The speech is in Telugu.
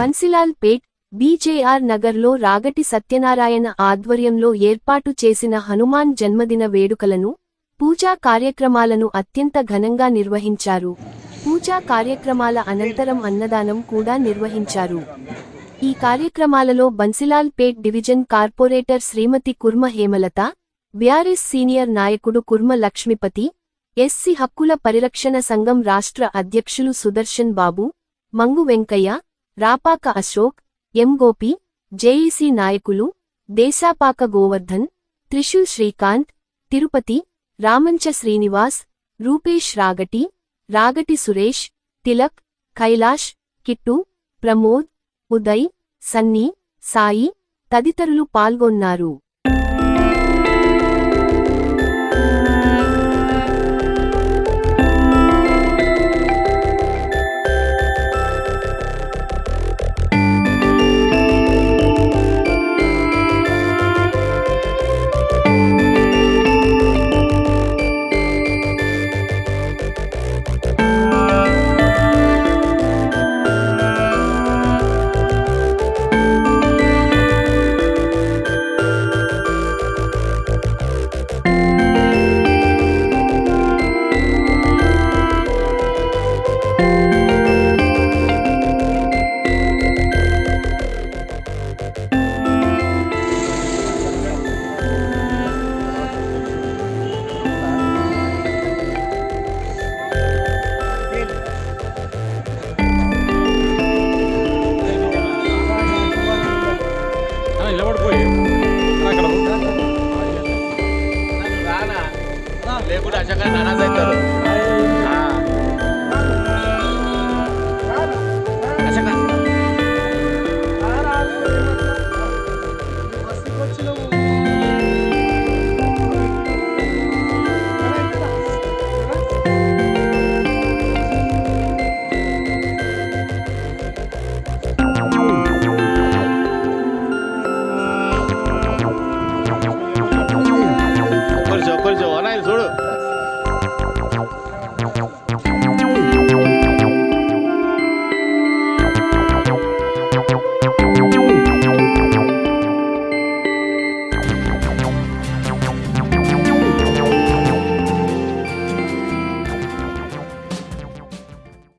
బన్సిలాల్ పేట్ బీజేఆర్ నగర్లో రాగటి సత్యనారాయణ ఆధ్వర్యంలో ఏర్పాటు చేసిన హనుమాన్ జన్మదిన వేడుకలను, పూజా కార్యక్రమాలను అత్యంత ఘనంగా నిర్వహించారు. పూజా కార్యక్రమాల అనంతరం అన్నదానం కూడా నిర్వహించారు. ఈ కార్యక్రమాలలో బన్సిలాల్ పేట్ డివిజన్ కార్పొరేటర్ శ్రీమతి కుర్మ హేమలత, బీఆర్ఎస్ సీనియర్ నాయకుడు కుర్మ లక్ష్మీపతి, ఎస్సీ హక్కుల పరిరక్షణ సంఘం రాష్ట్ర అధ్యక్షులు సుదర్శన్ బాబు, మంగు వెంకయ్య, రాపాక అశోక్, ఎం గోపి, జేఈసీ నాయకులు దేశాపాక గోవర్ధన్, త్రిశూల్ శ్రీకాంత్, తిరుపతి, రామంచ శ్రీనివాస్, రూపేష్ రాగటి, రాగటి సురేష్, తిలక్, కైలాష్, కిట్టు, ప్రమోద్, ఉదయ్, సన్నీ, సాయి తదితరులు పాల్గొన్నారు. వచ్చిన